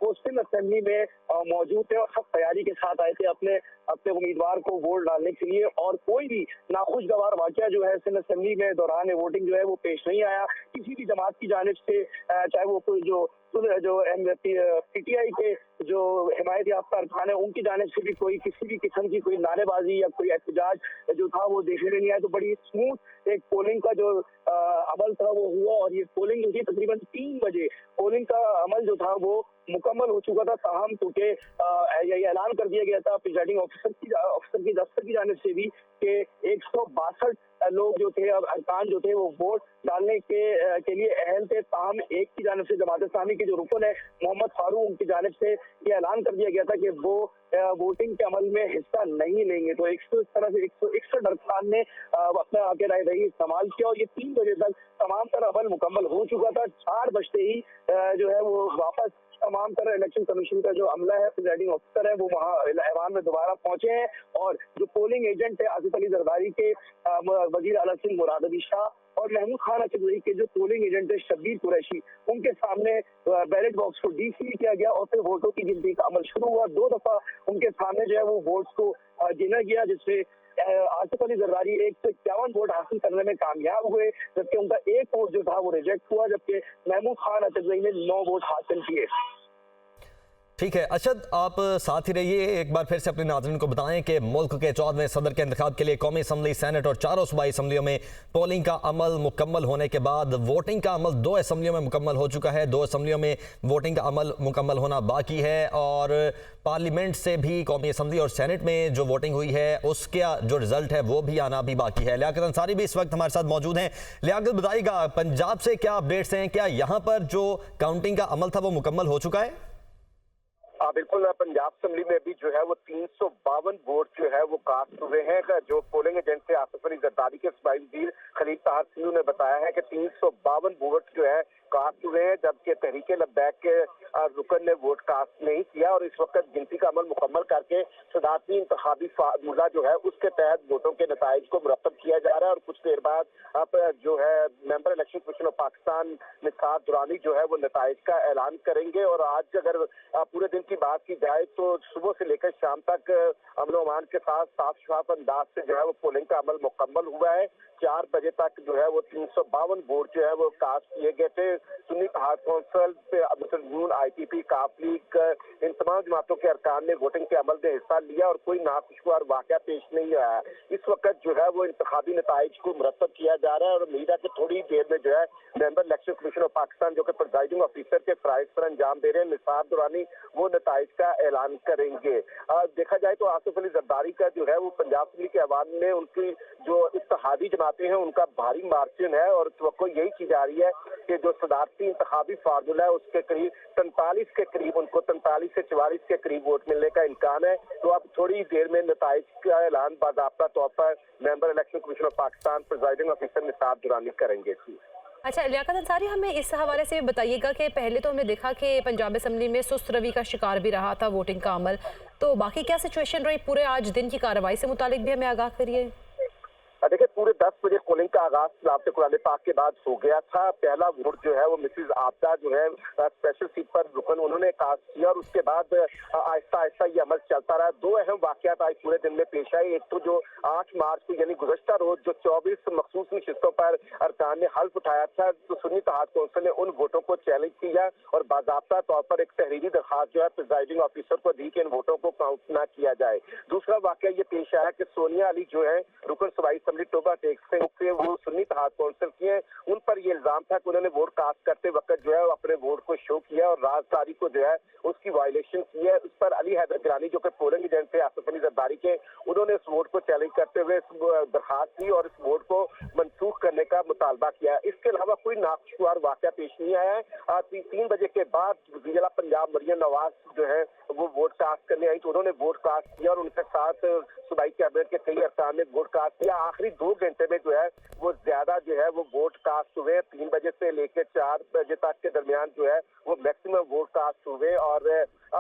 वो सिंध असेंबली में मौजूद थे और सब तैयारी के साथ आए थे अपने अपने उम्मीदवार को वोट डालने के लिए। और कोई भी नाखुशगवार वाकया जो है सिंध असेंबली में दौरान वोटिंग जो है वो पेश नहीं आया किसी भी जमात की जानिब से, चाहे वो कोई जो पीटीआई के जो हिमायत याफ्ता अरकान है उनकी जानिब से भी कोई किसी भी किस्म की कोई नारेबाजी या कोई एहतजाज जो था वो देखने में नहीं आया। तो बड़ी स्मूथ एक पोलिंग का जो अमल था वो हुआ और ये पोलिंग जो थी तकरीबन 3 बजे पोलिंग का अमल जो था वो मुकम्मल हो चुका था। ताहम क्योंकि ये ऐलान कर दिया गया था प्रिजाइडिंग ऑफिसर की दफ्तर की जानिब से भी कि 162 लोग जो थे अब अरकान जो थे वो वोट डालने के लिए अहल थे। ताहम एक की जानिब से जमात इस्लामी के जो रुकन है मोहम्मद फारूक उनकी जानिब से ये ऐलान कर दिया गया था कि वो वोटिंग के अमल में हिस्सा नहीं लेंगे। तो इस तरह से 161 अरकान ने अपना आगे रही इस्तेमाल किया और ये 3 बजे तक तमाम तरह अमल मुकम्मल हो चुका था। 4 बजते ही जो है वो वापस तमाम तरह इलेक्शन कमीशन का जो अमला है प्रिजाइडिंग ऑफिसर है वो वहाँ ऐवान में दोबारा पहुंचे हैं और जो पोलिंग एजेंट है आसिफ अली जरदारी के वजीर आला सिंह मुराद अली शाह और महमूद खान अचगजई के जो पोलिंग एजेंट है शब्बीर कुरैशी उनके सामने बैलेट बॉक्स को डीसील किया गया और फिर वोटों की गिनती का अमल शुरू हुआ। 2 दफा उनके सामने जो है वो वोट्स को गिना गया जिससे आसिफ अली जरदारी 151 वोट हासिल करने में कामयाब हुए जबकि उनका एक वोट जो था वो रिजेक्ट हुआ जबकि महमूद खान अचगजई ने 9 वोट हासिल किए। ठीक है अरशद, आप साथ ही रहिए। एक बार फिर से अपने नाज़रीन को बताएं कि मुल्क के 14वें सदर के इंतखाब के लिए कौमी असम्बली, सेनेट और 4 सूबाई असम्बलियों में पोलिंग का अमल मुकम्मल होने के बाद वोटिंग का अमल 2 असम्बलियों में मुकम्मल हो चुका है। 2 असम्बलियों में वोटिंग का अमल मुकम्मल होना बाकी है और पार्लियामेंट से भी कौमी असम्बली और सेनेट में जो वोटिंग हुई है उसका जो रिजल्ट है वो भी आना भी बाकी है। लियाकत अंसारी भी इस वक्त हमारे साथ मौजूद हैं। लियाकत, बताइएगा पंजाब से क्या अपडेट्स हैं, क्या यहाँ पर जो काउंटिंग का अमल था वो मुकम्मल हो चुका है? बिल्कुल, पंजाब असेंबली में भी जो है वो 352 वोट जो है वो कास्ट हुए हैं। जो पोलिंग एजेंट थे आसिफ अली जरदारी के सूबाई वजीर खलील ताहर सिंधू ने बताया है कि 352 वोट जो है कास्ट हुए हैं जबकि तहरीक लब्बैक के रुकन ने वोट कास्ट नहीं किया और इस वक्त गिनती का अमल मुकम्मल करके सदारती इंतखाबी फार्मूला जो है उसके तहत वोटों के नताइज को मुरतब किया जा रहा है और कुछ देर बाद अब जो है member election commission of Pakistan Nisar Durrani जो है वो नताइज का ऐलान करेंगे। और आज अगर पूरे दिन की बात की जाए तो सुबह से लेकर शाम तक अमन अमान के साथ साफ शफाफ अंदाज से जो है वो पोलिंग का अमल मुकम्मल हुआ है। 4 बजे तक जो है वो 352 वोट जो है वो कास्ट किए गए थे। सुन्नी इत्तेहाद कौंसिल पे मुस्लिम ITP काफ लीग इन तमाम जमातों के अरकान ने वोटिंग के अमल में हिस्सा लिया और कोई नाखुशगवार वाकया पेश नहीं आया। इस वक्त जो है वो इंतखाबी नताइज को मुरतब किया जा रहा है और उम्मीद है कि थोड़ी देर में जो है member election commission of Pakistan जो कि प्रिजाइडिंग ऑफिसर के फराइज पर अंजाम दे रहे हैं निसार दुरानी वो नताइज का ऐलान करेंगे। देखा जाए तो आसिफ अली जरदारी का जो है वो पंजाब असेंबली के ऐवान में उनकी जो इत्तेहादी जमातें हैं उनका भारी मार्जिन है और तवक्को यही की जा रही है कि जो सदारती इंतखाबी फार्मूला है उसके करीब 43 के करीब उनको 43 से 44 के करीब वोट मिलने का इम्कान है। तो अब थोड़ी देर में नताइज का ऐलान बाज़ाब्ता तौर पर member election commission of Pakistan presiding officer Nisar Durrani करेंगे। अच्छा लियाकत अंसारी, हमें इस हवाले से बताइएगा कि पहले तो हमने देखा कि पंजाब असेंबली में सुस्त रवि का शिकार भी रहा था वोटिंग का अमल, तो बाकी क्या सिचुएशन रही पूरे आज दिन की कार्रवाई से मुतालिक भी हमें आगाह करिए। देखिए पूरे 10 बजे पोलिंग का आगाज तिलावत कुरान पाक के बाद हो गया था। पहला वोट जो है वो मिसेज आपदा जो है स्पेशल सीट पर रुकन उन्होंने कास्ट किया और उसके बाद आहिस्ता आहिस्ता ये अमल चलता रहा। 2 अहम वाकयात आज पूरे दिन में पेश आए। एक तो जो 8 मार्च को यानी गुज़श्ता रोज जो 24 मखसूस नशिस्तों पर अरकान ने हल्फ उठाया था तो सुन्नी इत्तेहाद कौंसिल ने उन वोटों को चैलेंज किया और बाज़ाब्ता तौर पर एक तहरीरी दरखास्त जो है प्रिजाइडिंग ऑफिसर को दी कि इन वोटों को काउंट न किया जाए। दूसरा वाकया ये पेश आया कि सोनिया अली जो है रुकन सूबाई असेंबली टोबा टेक्स से वो सुन्नी इत्तेहाद कौंसिल की है, उन पर ये इल्जाम था कि उन्होंने वोट कास्ट करते वक्त जो है अपने वोट को शो किया और राजदारी को जो है उसकी वायलेशन की है। उस पर अली हैदर गिलानी जो कि पोलिंग एजेंट थे आसिफ अली जरदारी के, उन्होंने इस वोट को चैलेंज करते हुए दरखास्त की और इस वोट को मनसूख करने का मुतालबा किया। इसके अलावा कोई नाखुशगवार वाकया पेश नहीं आया है। 3 बजे के बाद जिला पंजाब मरियम नवाज जो है वो वोट कास्ट करने आई तो उन्होंने वोट कास्ट किया और उनके साथ सूबाई कैबिनेट के कई अरकान ने वोट कास्ट किया। आखिरी 2 घंटे में जो है वो ज्यादा जो है वो वोट कास्ट हुए। 3 बजे से लेकर 4 बजे तक के दरमियान जो है वो मैक्सिमम वोट कास्ट हुए और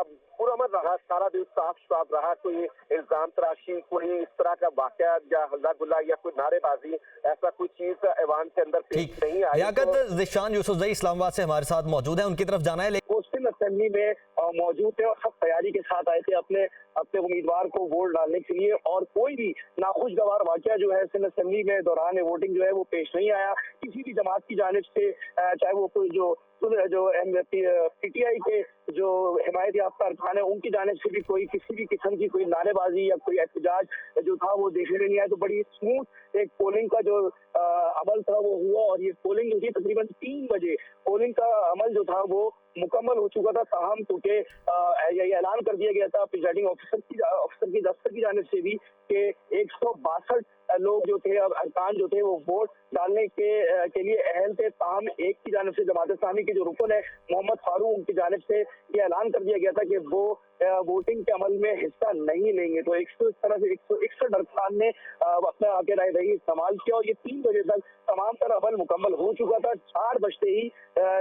पुरअमन रहा, सारा दिन साफ शफाफ रहा। कोई इल्जाम तराशी, कोई इस तरह का वाकया या हल्ला गुल्ला या कोई नारेबाजी, ऐसा कोई चीज ऐवान के अंदर पेश नहीं आई। लियाकत ज़िशान यूसुफजई इस्लामाबाद से हमारे साथ मौजूद है, उनकी तरफ जाना है। मुस्लिम असेंबली में मौजूद थे और सब तैयारी के साथ आए थे अपने अपने उम्मीदवार को वोट डालने के लिए, और कोई भी नाखुशगवार वाकया जो है सिंध असेंबली में दौरान वोटिंग जो है वो पेश नहीं आया किसी भी जमात की जानिब से, चाहे वो कोई जो पीटीआई के जो हिमायत याफ्ता अरकान है उनकी जानिब से भी कोई किसी भी किस्म की कोई नारेबाजी या कोई एहतजाज जो था वो देखने में नहीं आया। तो बड़ी स्मूथ एक पोलिंग का जो अमल था वो हुआ, और ये पोलिंग जो थी तकरीबन 3 बजे पोलिंग का अमल जो था वो मुकम्मल हो चुका था। ताहम क्योंकि ये ऐलान कर दिया गया था प्रिजाइडिंग ऑफिसर की दफ्तर की जानिब से भी कि 162 लोग जो थे, अब अरकान जो थे वो वोट डालने के लिए अहल थे। ताहम एक की जानिब से जमात इस्लामी के जो रुकन है मोहम्मद फारूक, उनकी जानिब से ये ऐलान कर दिया गया था कि वो वोटिंग के अमल में हिस्सा नहीं लेंगे। तो इस तरह से 161 अरकान ने अपना आके रायदही इस्तेमाल किया, और ये 3 बजे तक तमाम तरह अमल मुकम्मल हो चुका था। 4 बजते ही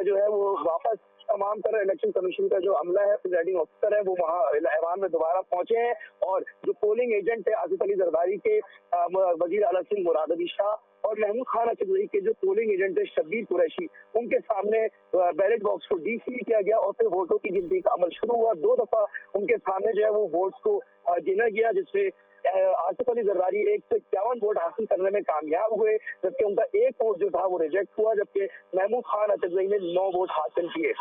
जो है वो वापस तमाम तरह इलेक्शन कमीशन का जो अमला है, प्रिजाइडिंग ऑफिसर है, वो वहाँ ऐवान में दोबारा पहुंचे हैं, और जो पोलिंग एजेंट है आसिफ अली जरदारी के, वजीर आला सिंह मुराद अली शाह और महमूद खान अचगजई के जो पोलिंग एजेंट है शब्बीर कुरैशी, उनके सामने बैलेट बॉक्स को डीसील किया गया और फिर वोटों की गिनती का अमल शुरू हुआ। 2 दफा उनके सामने जो है वो वोट्स को गिना गया, जिससे आसिफ अली जरदारी 151 वोट हासिल करने में कामयाब हुए, जबकि उनका 1 वोट जो था वो रिजेक्ट हुआ, जबकि महमूद खान अचगजई ने 9 वोट हासिल किए।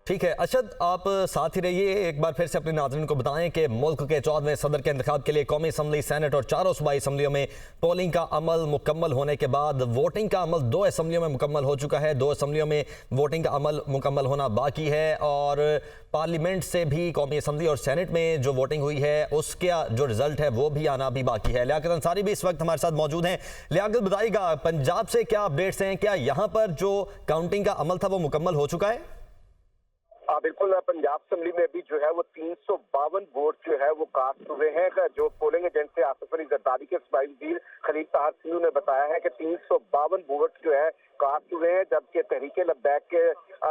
ठीक है अरशद, आप साथ ही रहिए। एक बार फिर से अपने नाज़रीन को बताएं कि मुल्क के 14वें सदर के इंतखाब के लिए कौमी असम्बली, सेनेट और 4 सूबाई असम्बलियों में पोलिंग का अमल मुकम्मल होने के बाद वोटिंग का अमल 2 असम्बलियों में मुकम्मल हो चुका है। 2 असम्बलियों में वोटिंग का अमल मुकम्मल होना बाकी है, और पार्लियामेंट से भी कौमी असम्बली और सेनेट में जो वोटिंग हुई है उसका जो रिजल्ट है वो भी आना भी बाकी है। लियाकत अंसारी भी इस वक्त हमारे साथ मौजूद हैं। लियाकत, बताइएगा पंजाब से क्या अपडेट्स हैं, क्या यहाँ पर जो काउंटिंग का अमल था वो मुकम्मल हो चुका है? बिल्कुल, पंजाब असेंबली में भी जो है वो 352 वोट जो है वो कास्ट हुए हैं। जो पोलिंग एजेंट थे आसिफ अली जरदारी के सूबाई वज़ीर खलील ताहर सिंधू ने बताया है कि 352 वोट जो है कास्ट हुए हैं, जबकि तहरीके लब्बैक के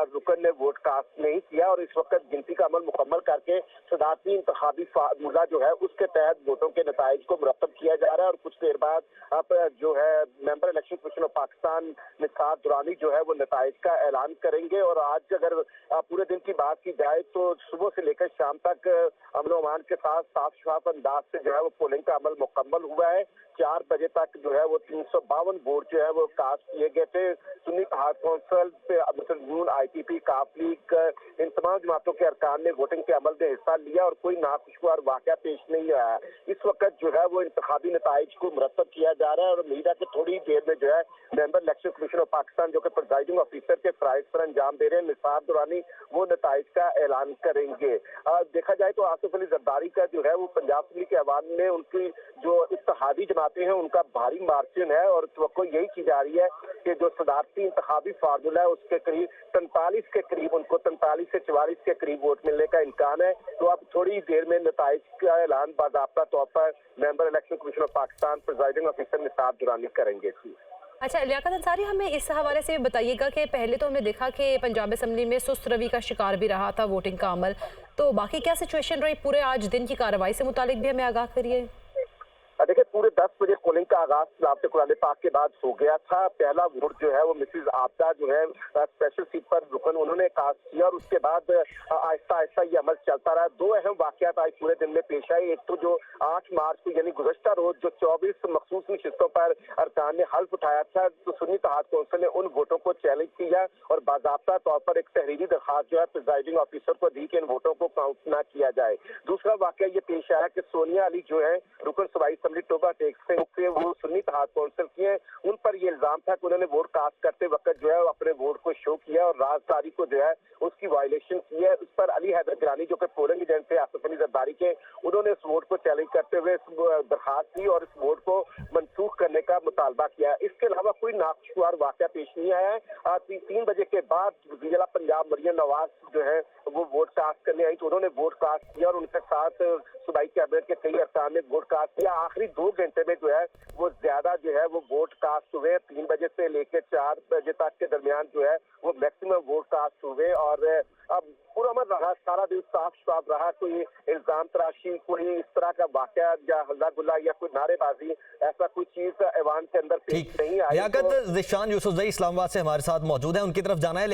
रुकन ने वोट कास्ट नहीं किया, और इस वक्त गिनती का अमल मुकम्मल करके सदारती इंतखाबी फार्मूला जो है उसके तहत वोटों के नताइज को मुरतब किया जा रहा है। और कुछ देर बाद अब जो है member election commission of Pakistan Nisar Durrani जो है वो नताइज का ऐलान करेंगे। और आज अगर पूरे दिन की बात की जाए तो सुबह से लेकर शाम तक अमन अमान के साथ साफ शफाफ अंदाज से जो है वो पोलिंग का अमल मुकम्मल हुआ है। 4 बजे तक जो है वो 352 वोट जो है वो कास्ट किए गए थे। सुन्नी इत्तेहाद कौंसिल, मुसलमान IPP, काफ लीग, इन तमाम जमातों के अरकान ने वोटिंग के अमल में हिस्सा लिया, और कोई नाखुशगवार वाकया पेश नहीं आया। इस वक्त जो है वो इंतखाबी नताइज को मुरतब किया जा रहा है, और उम्मीद है कि थोड़ी देर में जो है member election commission of Pakistan जो कि प्रिजाइडिंग ऑफिसर के फराइज पर अंजाम दे रहे हैं निसार दुरानी, वो नताइज का ऐलान करेंगे। देखा जाए तो आसिफ अली जरदारी का जो है वो पंजाब असेंबली के ऐवान में उनकी जो इत्तेहादी जमातें हैं उनका भारी मार्जिन है, और तवक्को यही की जा रही है कि जो सदारती इंतखाबी फार्मूला है उसके करीब 43 के करीब, उनको 43 से 44 के करीब वोट मिलने का इम्कान है। तो अब थोड़ी देर में नताइज का ऐलान बाज़ाब्ता तौर पर member election commission of Pakistan presiding officer Nisar Durrani करेंगे। अच्छा, लियाकत अंसारी, हमें इस हवाले से बताइएगा कि पहले तो हमने देखा कि पंजाब असेंबली में सुस्त रवि का शिकार भी रहा था वोटिंग का अमल, तो बाकी क्या सिचुएशन रही पूरे आज दिन की कार्रवाई से मुतालिक भी हमें आगाह करिए। देखिए, पूरे 10 बजे पोलिंग का आगाज तिलावत कुरान पाक के बाद हो गया था। पहला वोट जो है वो मिसेज आबदा जो है स्पेशल सीट पर रुकन, उन्होंने कास्ट किया, और उसके बाद आहिस्ता आहिस्ता ये अमल चलता रहा। 2 अहम वाकयात आज पूरे दिन में पेश आए। एक तो जो 8 मार्च को यानी गुज़श्ता रोज जो 24 मखसूस नशिस्तों पर अरकान ने हल्फ उठाया था, तो सुन्नी इत्तेहाद कौंसिल ने उन वोटों को चैलेंज किया और बाज़ाब्ता तौर पर एक तहरीरी दरखास्त जो है प्रिजाइडिंग ऑफिसर को दी कि इन वोटों को काउंट न किया जाए। दूसरा वाकया ये पेश आया कि सोनिया अली जो है रुकन सूबाई असेंबली टोबा टेक्स से वो सुन्नी इत्तेहाद कौंसिल की है, उन पर ये इल्जाम था कि उन्होंने वोट कास्ट करते वक्त जो है अपने वोट को शो किया और राजदारी को जो है उसकी वायलेशन की है। उस पर अली हैदर गिलानी जो कि पोलिंग एजेंट थे आसिफ अली जरदारी के, उन्होंने इस वोट को चैलेंज करते हुए दरखास्त की और इस वोट को मनसूख करने का मुतालबा किया। इसके अलावा कोई नाखुशगवार वाकया पेश नहीं आया है। 3 बजे के बाद वज़ीर पंजाब मरियम नवाज जो है वो वोट कास्ट करने आई, तो उन्होंने वोट कास्ट किया और उनके साथ सूबाई कैबिनेट के कई अरकान ने वोट कास्ट किया। आखिरी 2 घंटे में जो है वो ज्यादा जो है वो वोट कास्ट हुए। 3 बजे से लेकर 4 बजे तक के दरमियान जो है वो मैक्सिमम वोट कास्ट हुए और अब पुरअमन रहा, सारा दिन साफ शफाफ रहा, कोई इल्जाम तराशी, कोई इस तरह का वाकया या हल्ला गुल्ला या कोई नारेबाजी, ऐसा कोई चीज ऐवान के अंदर पेश नहीं आई। लियाकत ज़िशान यूसुफजई इस्लामाबाद से हमारे साथ मौजूद है, उनकी तरफ जाना है।